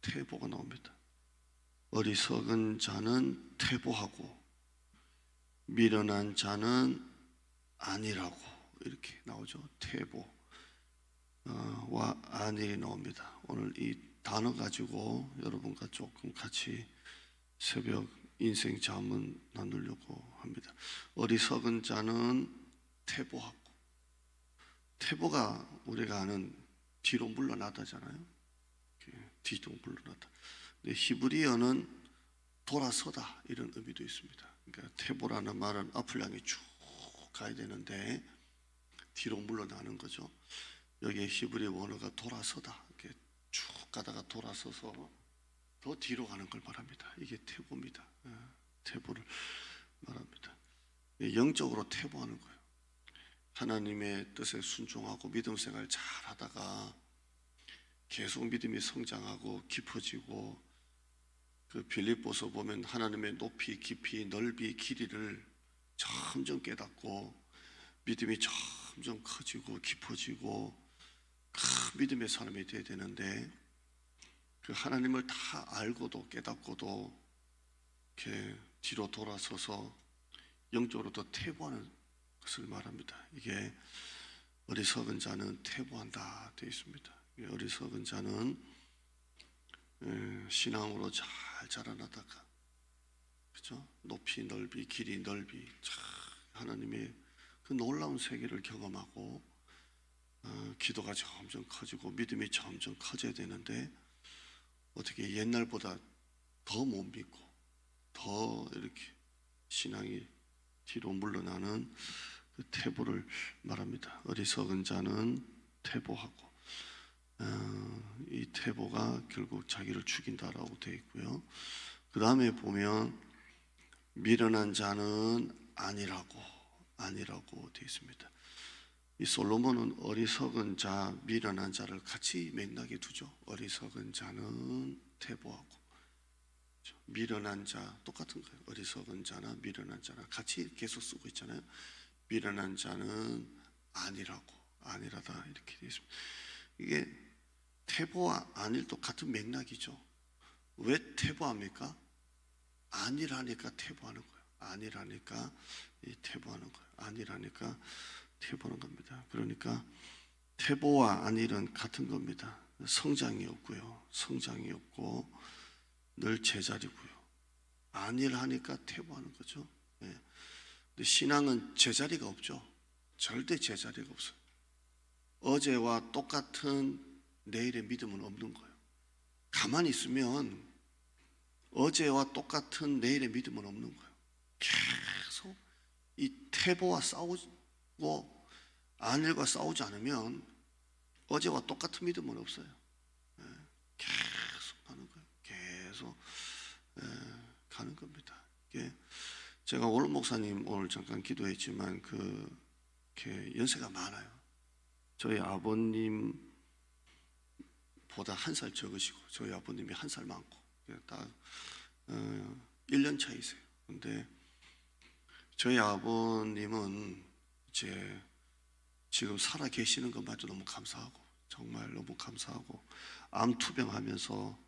태보가 나옵니다. 어리석은 자는 태보하고 미련한 자는 아니라고 이렇게 나오죠. 태보 와 안일이 나옵니다. 오늘 이 단어 가지고 여러분과 조금 같이 새벽 인생 잠은 나누려고 합니다. 어리석은 자는 태보하고, 태보가 우리가 아는 뒤로 물러나다잖아요. 뒤로 물러나다. 근데 히브리어는 돌아서다 이런 의미도 있습니다. 그러니까 태보라는 말은 앞을 향해 쭉 가야 되는데 뒤로 물러나는 거죠. 여기에 히브리 원어가 돌아서다, 이렇게 쭉 가다가 돌아서서 더 뒤로 가는 걸 말합니다. 이게 태보입니다. 태보를 말합니다. 영적으로 태보하는 거예요. 하나님의 뜻에 순종하고 믿음 생활 잘 하다가 계속 믿음이 성장하고 깊어지고, 그 빌립보서 보면 하나님의 높이, 깊이, 넓이, 길이를 점점 깨닫고 믿음이 점점 커지고 깊어지고 큰 믿음의 사람이 되어야 되는데, 그 하나님을 다 알고도 깨닫고도 이렇게 뒤로 돌아서서 영적으로 더 태보하는 것을 말합니다. 이게 어리석은 자는 태보한다 되어 있습니다. 어리석은 자는 신앙으로 잘 자라나다가, 그죠? 높이 넓이 길이 넓이 하나님의 그 놀라운 세계를 경험하고 기도가 점점 커지고 믿음이 점점 커져야 되는데, 어떻게 옛날보다 더 못 믿고 더 이렇게 신앙이 뒤로 물러나는 그 태보를 말합니다. 어리석은 자는 태보하고, 이 태보가 결국 자기를 죽인다라고 되어 있고요. 그 다음에 보면 미련한 자는 아니라고 되어 있습니다. 이 솔로몬은 어리석은 자, 미련한 자를 같이 맥락에 두죠. 어리석은 자는 태보하고 미련한 자 똑같은 거예요. 어리석은 자나 미련한 자나 같이 계속 쓰고 있잖아요. 미련한 자는 아니라다 이렇게 되어 있습니다. 이게 태보와 안일도 같은 맥락이죠. 왜 태보합니까? 안일하니까 태보하는 거예요. 안일하니까 태보하는 거예요. 안일하니까 태보하는 겁니다. 그러니까 태보와 안일은 같은 겁니다. 성장이 없고 늘 제자리고요. 안일하니까 태보하는 거죠. 근데 신앙은 제자리가 없죠. 절대 제자리가 없어요. 어제와 똑같은 내일의 믿음은 없는 거예요. 가만히 있으면 어제와 똑같은 내일의 믿음은 없는 거예요. 계속 이 태보와 싸우고 안일과 싸우지 않으면 어제와 똑같은 믿음은 없어요. 계속 가는 거예요. 계속 가는 겁니다. 제가 올 목사님 오늘 잠깐 기도했지만 이렇게 연세가 많아요. 저희 아버님보다 한 살 적으시고 저희 아버님이 한 살 많고 딱 1년 차이세요. 근데 저희 아버님은 이제 지금 살아 계시는 것마저 너무 감사하고, 정말 너무 감사하고, 암 투병하면서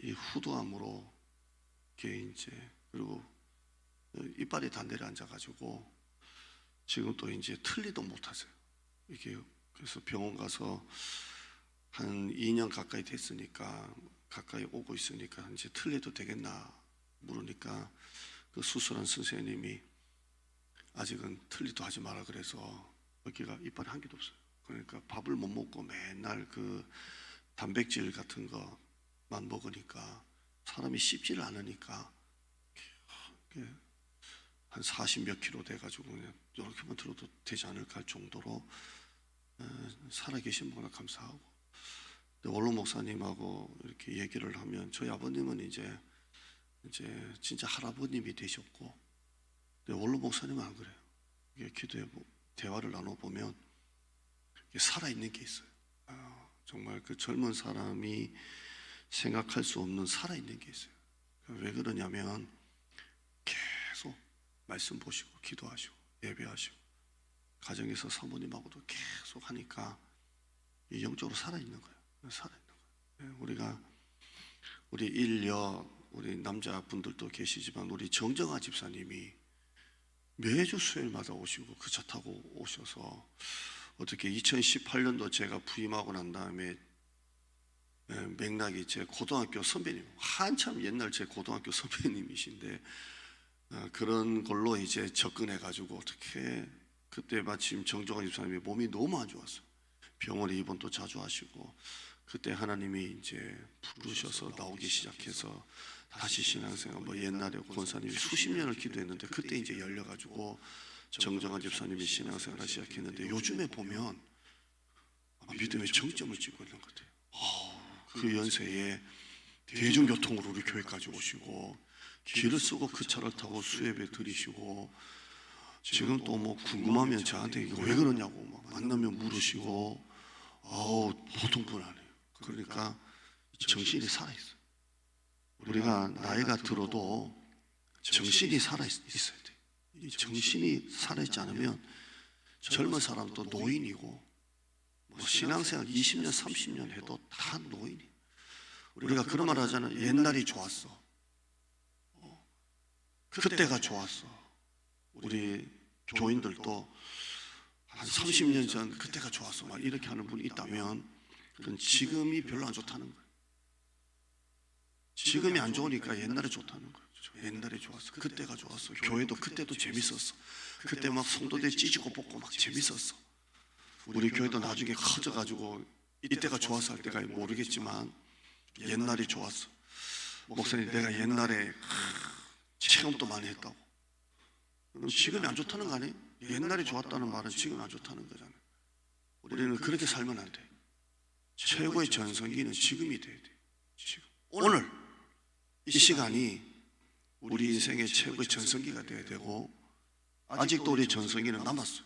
이 후두암으로 이렇게 이제, 그리고 이빨이 다 내려앉아가지고 지금 또 이제 틀리도 못하세요. 이게 그래서 병원 가서 한 2년 가까이 됐으니까, 가까이 오고 있으니까 이제 틀려도 되겠나 물으니까 그 수술한 선생님이 아직은 틀리도 하지 마라 그래서 여기가 이빨이 한 개도 없어요. 그러니까 밥을 못 먹고 맨날 그 단백질 같은 거만 먹으니까 사람이 씹지를 않으니까 한 40몇 킬로 돼가지고 그냥 이렇게만 들어도 되지 않을까 할 정도로 살아계신 분을 감사하고, 원로 목사님하고 이렇게 얘기를 하면 저희 아버님은 이제 진짜 할아버님이 되셨고, 원로 목사님은 안 그래요. 기도해 대화를 나눠보면 살아있는 게 있어요. 정말 그 젊은 사람이 생각할 수 없는 살아있는 게 있어요. 왜 그러냐면 계속 말씀 보시고 기도하시고 예배하시고 가정에서 사모님하고도 계속 하니까 영적으로 살아있는 거예요. 살아있는 거예요. 우리 인력, 우리 남자분들도 계시지만 우리 정정아 집사님이 매주 수요일마다 오시고 그 차 타고 오셔서 어떻게 2018년도 제가 부임하고 난 다음에 맥락이 제 고등학교 선배님, 한참 옛날 제 고등학교 선배님이신데 그런 걸로 이제 접근해 가지고 어떻게 그때 마침 정정아 집사님이 몸이 너무 안 좋았어요. 병원에 입원도 자주 하시고 그때 하나님이 이제 부르셔서 나오기 시작해서 다시 신앙생활, 뭐 옛날에 권사님이 수십 년을 기도했는데 그때 이제 열려가지고 정정아 집사님이 신앙생활을 시작했는데 요즘에 보면 믿음의 정점을 찍고 있는 것 같아요. 그 연세에 대중교통으로 우리 교회까지 오시고 길을 쓰고 그 차를 타고 수예배 드리시고 지금 또 뭐 궁금하면 저한테 이거 왜 그러냐고 막 만나면 물으시고 보통 분 아니에요. 그러니까 정신이 살아있어요. 우리가 나이가 들어도 정신이 살아있어야 돼요. 이 정신이 살아있지 않으면 젊은 사람도 노인이고 뭐 신앙생활 20년 30년 해도 다 노인이에요. 우리가 그런 말 하잖아요. 옛날이 좋았어. 그때가 좋았어. 우리 교인들도 한 30년 전 그때가 좋았어 막 이렇게 하는 분이 있다면 그건 지금이 별로 안 좋다는 거예요. 지금이 안 좋으니까 옛날에 좋다는 거예요. 옛날에 좋았어. 그때가 좋았어. 교회도 그때도 재밌었어. 그때 막 성도들 찢고 뽑고 막 재밌었어. 우리 교회도 나중에 커져가지고 이때가 좋았어 할 때가 모르겠지만 옛날이 좋았어. 목사님 내가 옛날에 체험도 많이 했다고. 그럼 지금이 안 좋다는 거 아니에요? 옛날이 좋았다는 말은 지금이 안 좋다는 거잖아요. 우리는 그렇게 살면 안 돼. 최고의 전성기는 지금이 돼야 돼. 지금 오늘 이 시간이 우리 인생의 최고의 전성기가 돼야 되고 아직도 우리 전성기는 남았어.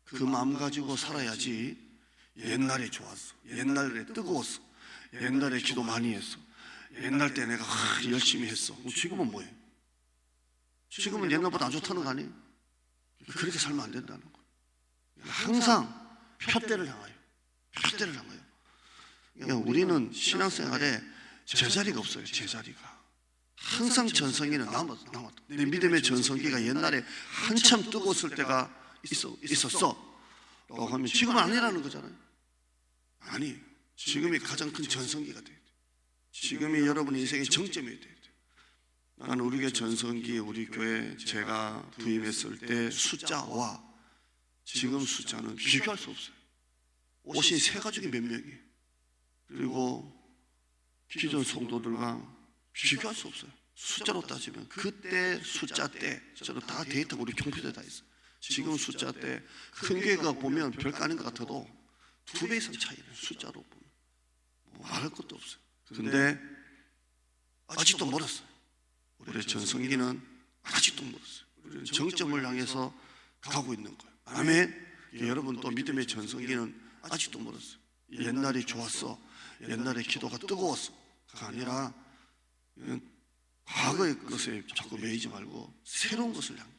그 마음 가지고 살아야지. 옛날에 좋았어. 옛날에 뜨거웠어. 옛날에 기도 많이 했어. 옛날 때 내가 열심히 했어. 지금은 뭐예요? 지금은 옛날보다 안 좋다는 거 아니에요? 그렇게 살면 안 된다는 거예요. 항상 표대를 향하여. 표대를 향하여. 그러니까 우리는 신앙생활에 제자리가 없어요. 제자리가. 항상 전성기는 남았다. 내 믿음의 전성기가 옛날에 한참 뜨거웠을 때가 있었어 라고 하면 지금은 아니라는 거잖아요. 아니, 지금이 가장 큰 전성기가 돼야 돼. 지금이 여러분 인생의 정점이 돼야 돼. 나는 우리 교회 전성기, 우리 교회 제가 부임했을 때 숫자와 지금 숫자는 비교할 수 없어요. 오신 새 가족이 몇 명이에요. 그리고 기존 성도들과 비교할 수 없어요. 숫자로 따지면 그때 숫자 때처럼 다 데이터가 우리 컴퓨터에 다 있어요. 지금 숫자 때 큰 교회가 보면 별거 아닌 것 같아도 2배 이상 차이는 숫자로 보면 뭐 말할 것도 없어요. 그런데 아직도 멀었어요. 우리의 전성기는 아직도 멀었어요. 우리는 정점을 향해서 가고 있는 거예요. 아멘. 여러분 또 믿음의 전성기는 아직도 멀었어요. 옛날이 좋았어. 옛날에 기도가 뜨거웠어가 아니라 과거의 것에 자꾸 매이지 말고 새로운 것을 향해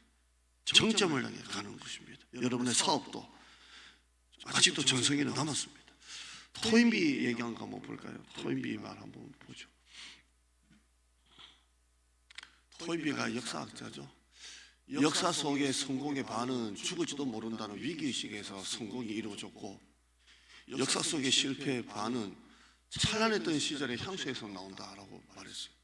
정점을 향해 가는 것입니다. 여러분의 사업도 아직도 전성기는 남았습니다. 토인비 얘기한 거 한번 볼까요? 토인비 말 한번 보죠. 토인비가 역사학자죠. 역사 속의 성공의 반은 죽을지도 모른다는 위기의식에서 성공이 이루어졌고 역사 속의 실패의 반은 찬란했던 시절의 향수에서 나온다라고 말했어요.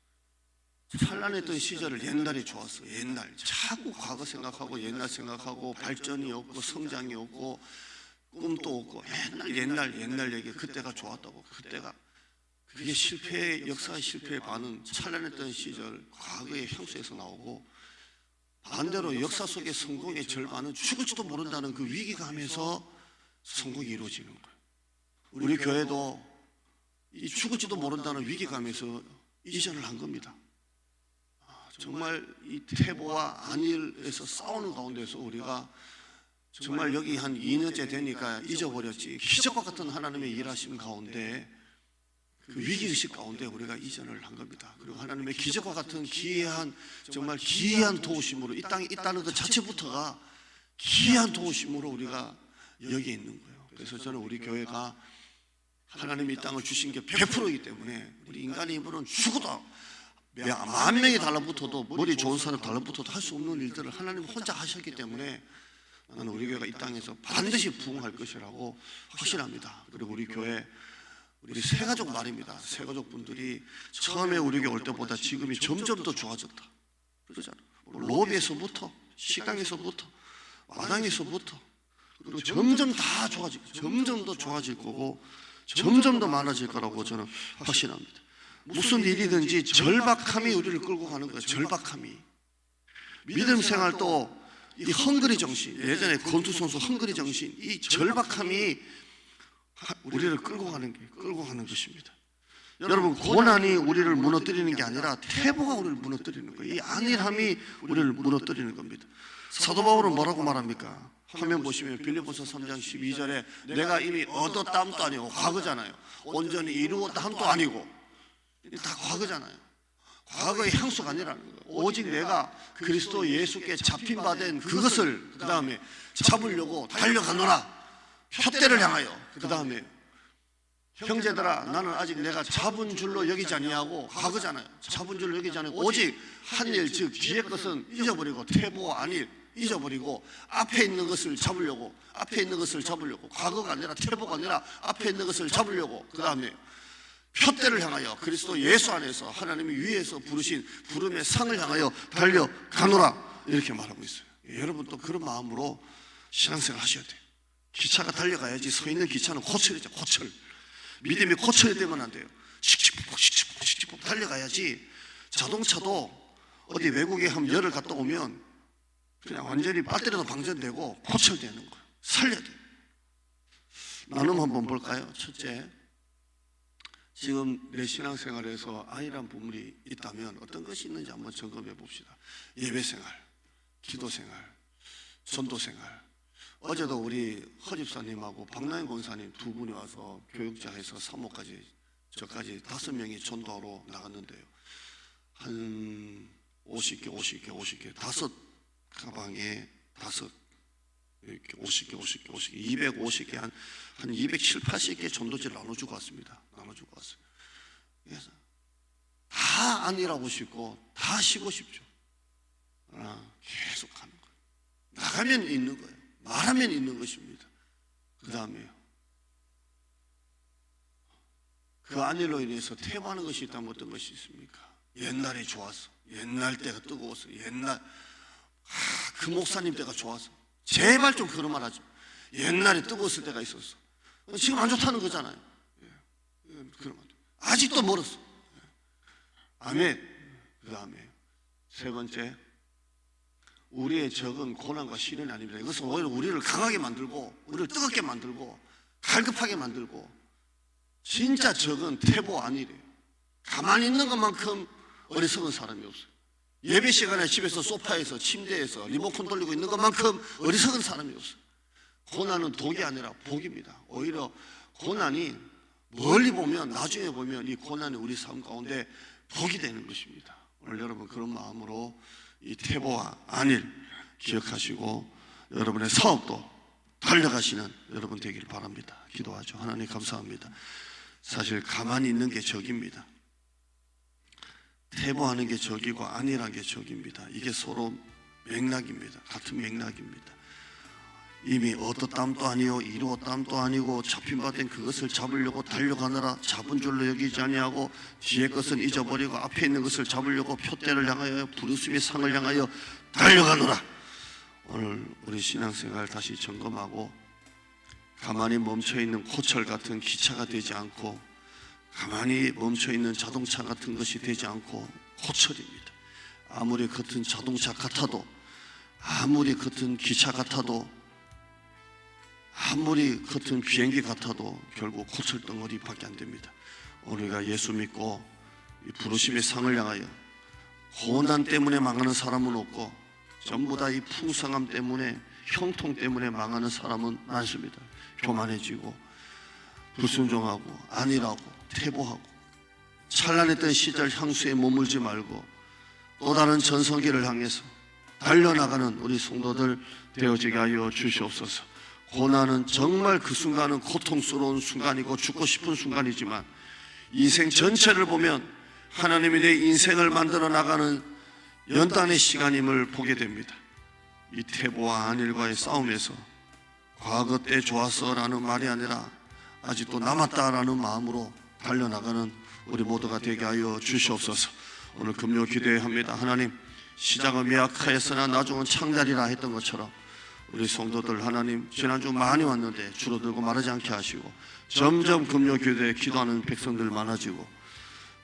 찬란했던 시절을 옛날이 좋았어. 옛날 자꾸 과거 생각하고 옛날 생각하고 발전이 없고 성장이 없고 꿈도 없고 옛날 얘기 그때가 좋았다고. 그때가 그게 실패의 역사의 실패의 반은 찬란했던 시절 과거의 향수에서 나오고 반대로 역사 속의 성공의 절반은 죽을지도 모른다는 그 위기감에서 성공이 이루어지는 거예요. 우리 교회도 이 죽을지도 모른다는 위기감에서 이전을 한 겁니다. 정말 이 태보와 안일에서 싸우는 가운데서 우리가 정말 여기 한 2년째 되니까 잊어버렸지. 기적과 같은 하나님의 일하심 가운데 그 위기의식 가운데 우리가 이전을 한 겁니다. 그리고 하나님의 기적과 같은 기이한 정말 기이한 도우심으로 이 땅에 있다는 것 자체부터가 기이한 도우심으로 우리가 여기에 있는 거예요. 그래서 저는 우리 교회가 하나님이 이 땅을 주신 게 100%이기 때문에 우리 인간의 힘으로는 죽어도 만 명이 달라붙어도 머리 좋은 사람 달라붙어도 할 수 없는 일들을 하나님 혼자 하셨기 때문에 나는 우리 교회가 이 땅에서 반드시 부흥할 것이라고 확신합니다. 그리고 우리 교회 우리 새가족 말입니다. 새가족 분들이 처음에 우리 교회 올 때보다 지금이 점점 더 좋아졌다 그러잖아요. 로비에서부터 식당에서부터 마당에서부터 그리고 점점 다 좋아지고 점점 더 좋아질 거고 점점 더 많아질 거라고 저는 확신합니다. 무슨 일이든지 절박함이 우리를 끌고 가는 거예요. 절박함이. 믿음 생활도 이 헝그리 정신, 예전에 권투 선수 헝그리 정신, 이 절박함이 우리를 끌고 가는 것입니다. 여러분, 고난이 우리를 무너뜨리는 게 아니라 태보가 우리를 무너뜨리는 거예요. 이 안일함이 우리를 무너뜨리는 겁니다. 사도 바울은 뭐라고 말합니까? 화면 보시면 빌립보서 3장 12절에 내가 이미 얻었다함도 아니고 과거잖아요. 온전히 이루었다함도 아니고 다 과거잖아요. 과거의 향수가 아니라는 거예요. 오직 내가 그리스도 예수께 잡힌 바 된 그것을 그 다음에 잡으려고 달려가노라. 표대를 향하여. 그 다음에 형제들아 나는 아직 내가 잡은 줄로 여기지 아니하고 과거잖아요. 잡은 줄로 여기지 아니하고 오직 한 일 즉 뒤의 것은 잊어버리고 태보 안일 잊어버리고 앞에 있는 것을 잡으려고 과거가 아니라 태보가 아니라 앞에 있는 것을 잡으려고 그 다음에 표대를 향하여 그리스도 예수 안에서 하나님이 위에서 부르신 부름의 상을 향하여 달려가노라 이렇게 말하고 있어요. 여러분 또 그런 마음으로 신앙생활 하셔야 돼요. 기차가 달려가야지 서 있는 기차는 고철이죠. 고철. 믿음이 고철이 되면 안 돼요. 씩씩폭 달려가야지. 자동차도 어디 외국에 한번 열을 갔다 오면 그냥 완전히 배터리도 방전되고 고철되는 거예요. 살려야 돼요. 나눔 한번 볼까요? 첫째, 지금 내 신앙생활에서 안일한 부분이 있다면 어떤 것이 있는지 한번 점검해 봅시다. 예배생활, 기도생활, 전도생활. 어제도 우리 허집사님하고 박나영 권사님 두 분이 와서 교육자에서 사모까지 저까지 5명이 전도하러 나갔는데요. 한 50개 5 가방에 5 이렇게 50개 250개 한 270, 80개 전도지를 나눠주고 왔습니다. 나눠주고 왔어요. 그래서 다 아니라고 싶고 다 쉬고 싶죠. 계속 하는 거예요. 나가면 있는 거예요. 말하면 있는 것입니다. 그 다음에요. 그 안일로 인해서 태보하는 것이 있다면 어떤 것이 있습니까? 옛날에 좋았어. 옛날 때가 뜨거웠어. 그 목사님 때가 좋았어. 제발 좀 그런 말 하지. 옛날에 뜨거웠을 때가 있었어. 지금 안 좋다는 거잖아요. 그런 말. 아직도 멀었어. 아멘. 그 다음에 세 번째, 우리의 적은 고난과 시련이 아닙니다. 이것은 오히려 우리를 강하게 만들고 우리를 뜨겁게 만들고 갈급하게 만들고, 진짜 적은 태보 아니래요. 가만히 있는 것만큼 어리석은 사람이 없어요. 예배 시간에 집에서 소파에서 침대에서 리모컨 돌리고 있는 것만큼 어리석은 사람이 없어요. 고난은 독이 아니라 복입니다. 오히려 고난이 멀리 보면, 나중에 보면 이 고난이 우리 삶 가운데 복이 되는 것입니다. 오늘 여러분 그런 마음으로 이 태보와 안일 기억하시고 여러분의 사업도 달려가시는 여러분 되길 바랍니다. 기도하죠. 하나님 감사합니다. 사실 가만히 있는 게 적입니다. 태보하는 게 적이고 안일한 게 적입니다. 이게 서로 맥락입니다. 같은 맥락입니다. 이미 얻었담도 아니요 이루었담도 아니고 잡힌 바 된 그것을 잡으려고 달려가느라 잡은 줄로 여기지 아니하고 뒤에 것은 잊어버리고 앞에 있는 것을 잡으려고 표대를 향하여 부르심의 상을 향하여 달려가노라. 오늘 우리 신앙생활 다시 점검하고 가만히 멈춰있는 고철 같은 기차가 되지 않고 가만히 멈춰있는 자동차 같은 것이 되지 않고 고철입니다. 아무리 겉은 자동차 같아도, 아무리 겉은 기차 같아도, 아무리 겉은 비행기 같아도 결국 고철 덩어리밖에 안 됩니다. 우리가 예수 믿고 이 부르심의 상을 향하여 고난 때문에 망하는 사람은 없고 전부 다 이 풍성함 때문에, 형통 때문에 망하는 사람은 많습니다. 교만해지고 불순종하고 안일하고 태보하고 찬란했던 시절 향수에 머물지 말고 또 다른 전성기를 향해서 달려나가는 우리 성도들 되어지게 하여 주시옵소서. 고난은 정말 그 순간은 고통스러운 순간이고 죽고 싶은 순간이지만 인생 전체를 보면 하나님이 내 인생을 만들어 나가는 연단의 시간임을 보게 됩니다. 이 태보와 안일과의 싸움에서 과거 때 좋았어라는 말이 아니라 아직도 남았다라는 마음으로 달려나가는 우리 모두가 되게 하여 주시옵소서. 오늘 금요 기도합니다. 하나님, 시작은 미약하였으나 나중은 창달이라 했던 것처럼 우리 성도들 하나님 지난주 많이 왔는데 줄어들고 마르지 않게 하시고 점점 금요 기도에 기도하는 백성들 많아지고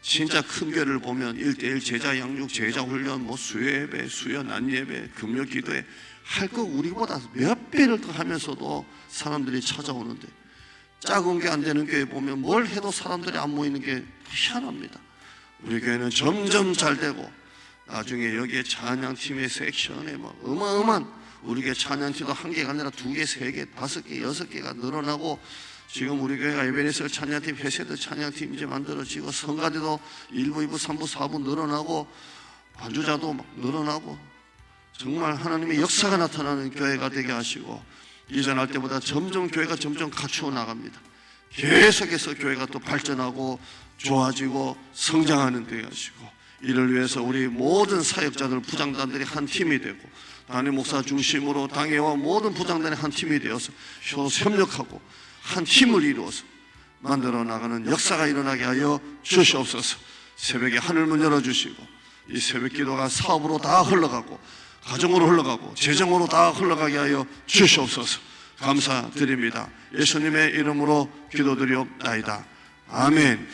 진짜 큰 교회를 보면 1:1 제자 양육, 제자 훈련, 수요예배, 수요 낮예배, 금요 기도에 할 거 우리보다 몇 배를 더 하면서도 사람들이 찾아오는데 작은 게 안 되는 교회 보면 뭘 해도 사람들이 안 모이는 게 희한합니다. 우리 교회는 점점 잘 되고 나중에 여기에 찬양팀의 섹션에 어마어마한 우리 교회 찬양팀도 1개가 아니라 2개, 3개, 5개, 6개가 늘어나고 지금 우리 교회가 에베네셀 찬양팀, 회세드 찬양팀 이제 만들어지고 성가대도 1부, 2부, 3부, 4부 늘어나고 반주자도 막 늘어나고 정말 하나님의 역사가 나타나는 교회가 되게 하시고 이전할 때보다 점점 교회가 점점 갖추어 나갑니다. 계속해서 교회가 또 발전하고 좋아지고 성장하는 되게 하시고 이를 위해서 우리 모든 사역자들, 부장단들이 한 팀이 되고 담임 목사 중심으로 당회와 모든 부장단이 한 팀이 되어서 협력하고 한 팀을 이루어서 만들어 나가는 역사가 일어나게 하여 주시옵소서. 새벽에 하늘문 열어주시고 이 새벽 기도가 사업으로 다 흘러가고 가정으로 흘러가고 재정으로 다 흘러가게 하여 주시옵소서. 감사드립니다. 예수님의 이름으로 기도드리옵나이다. 아멘.